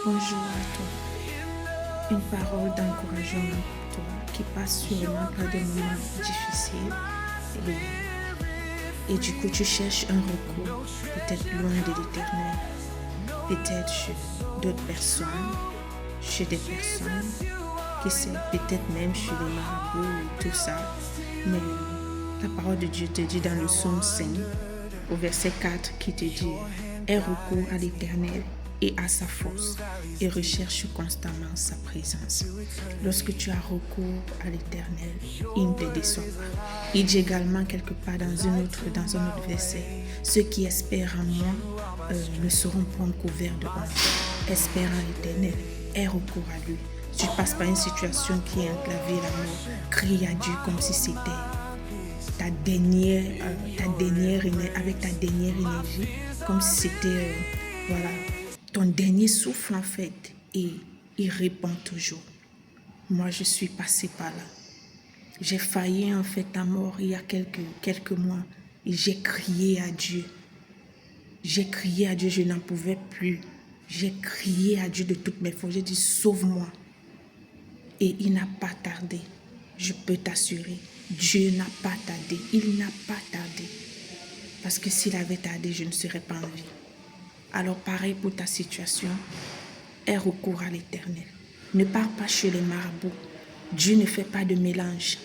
Bonjour à toi. Une parole d'encouragement pour toi qui passe sûrement par des moments difficiles et du coup tu cherches un recours, peut-être loin de l'Éternel, peut-être chez d'autres personnes, chez des personnes, qui sait, peut-être même chez les marabouts et tout ça. Mais la parole de Dieu te dit dans le psaume 5, au verset 4, qui te dit « Aie recours à l'Éternel et à sa force et recherche constamment sa présence. » Lorsque tu as recours à l'Éternel, il ne te déçoit pas. Il dit également quelque part dans un autre verset, « Ceux qui espèrent en moi ne seront point couverts de honte. » Espère en l'Éternel, aie recours à lui. Si tu passes par une situation qui est entre la vie et la mort, crie à Dieu comme si c'était avec ta dernière énergie, comme si c'était ton dernier souffle en fait, et il répond toujours. Moi je suis passée par là, j'ai failli en fait à mort il y a quelques mois et j'ai crié à Dieu, je n'en pouvais plus, j'ai crié à Dieu de toutes mes forces, j'ai dit sauve-moi, et il n'a pas tardé. Je peux t'assurer, Dieu n'a pas tardé, il n'a pas tardé. Parce que s'il avait tardé, je ne serais pas en vie. Alors pareil pour ta situation, aie recours à l'Éternel. Ne pars pas chez les marabouts. Dieu ne fait pas de mélange.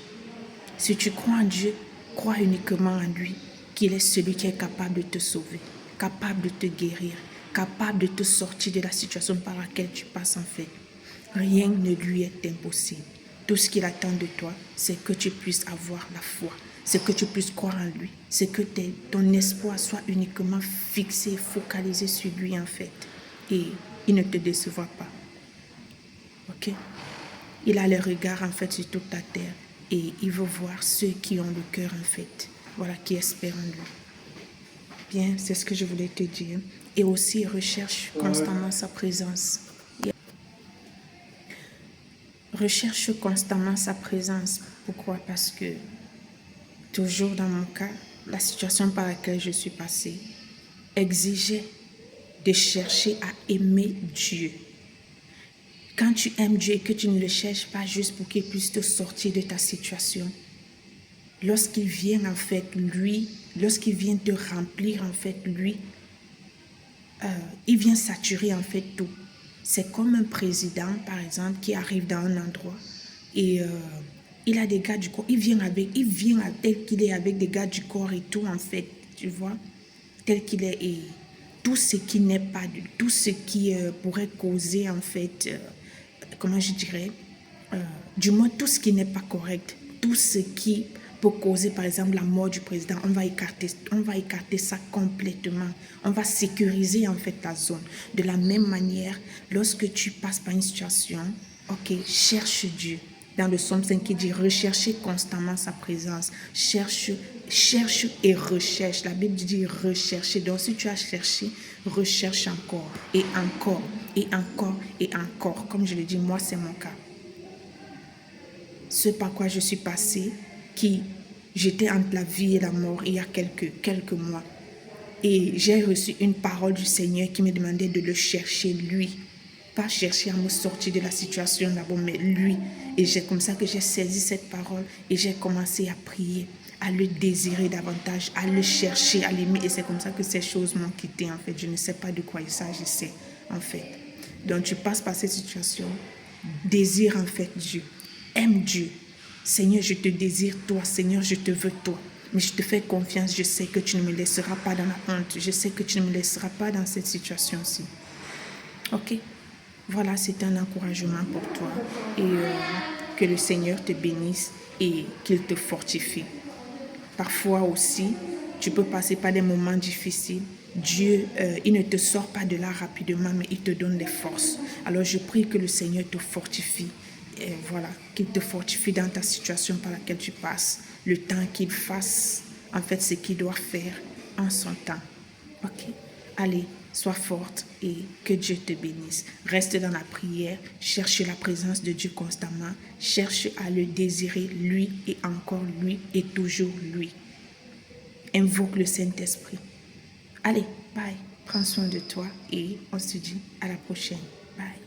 Si tu crois en Dieu, crois uniquement en lui, qu'il est celui qui est capable de te sauver, capable de te guérir, capable de te sortir de la situation par laquelle tu passes en fait. Rien ne lui est impossible. Tout ce qu'il attend de toi, c'est que tu puisses avoir la foi, c'est que tu puisses croire en lui, c'est que ton espoir soit uniquement fixé, focalisé sur lui en fait. Et il ne te décevra pas. Ok? Il a le regard en fait sur toute ta terre et il veut voir ceux qui ont le cœur en fait, qui espèrent en lui. Bien, c'est ce que je voulais te dire. Et aussi, recherche constamment sa présence. Recherche constamment sa présence. Pourquoi? Parce que, toujours dans mon cas, la situation par laquelle je suis passée exigeait de chercher à aimer Dieu. Quand tu aimes Dieu et que tu ne le cherches pas juste pour qu'il puisse te sortir de ta situation, lorsqu'il vient en fait, lorsqu'il vient te remplir en fait, il vient saturer en fait tout. C'est comme un président, par exemple, qui arrive dans un endroit et il a des gars du corps. Il vient tel qu'il est avec des gars du corps et tout, en fait, tu vois, tel qu'il est. Et tout ce qui n'est pas, tout ce qui pourrait causer, en fait, comment je dirais, du moins tout ce qui n'est pas correct, tout ce qui peut causer par exemple la mort du président, on va écarter ça complètement, on va sécuriser en fait la zone. De la même manière, lorsque tu passes par une situation, ok, cherche Dieu. Dans le psaume 5 qui dit recherchez constamment sa présence, cherche et recherche. La Bible dit rechercher. Donc si tu as cherché, recherche encore et encore et encore et encore. Comme je le dis, moi c'est mon cas. Ce par quoi je suis passée, j'étais entre la vie et la mort il y a quelques mois. Et j'ai reçu une parole du Seigneur qui me demandait de le chercher lui. Pas chercher à me sortir de la situation là-bas, mais lui. Et c'est comme ça que j'ai saisi cette parole et j'ai commencé à prier, à le désirer davantage, à le chercher, à l'aimer. Et c'est comme ça que ces choses m'ont quitté en fait. Je ne sais pas de quoi il s'agissait en fait. Donc tu passes par cette situation, désire en fait Dieu. Aime Dieu. Seigneur, je te désire toi. Seigneur, je te veux toi. Mais je te fais confiance. Je sais que tu ne me laisseras pas dans la honte. Je sais que tu ne me laisseras pas dans cette situation-ci. Ok? Voilà, c'est un encouragement pour toi. Et que le Seigneur te bénisse et qu'il te fortifie. Parfois aussi, tu peux passer par des moments difficiles. Dieu, il ne te sort pas de là rapidement, mais il te donne des forces. Alors je prie que le Seigneur te fortifie. Et qu'il te fortifie dans ta situation par laquelle tu passes, le temps qu'il fasse en fait ce qu'il doit faire en son temps. Ok, allez, sois forte et que Dieu te bénisse. Reste dans la prière, cherche la présence de Dieu constamment, cherche à le désirer lui et encore lui et toujours lui. Invoque le Saint-Esprit. Allez, bye. Prends soin de toi et on se dit à la prochaine. Bye.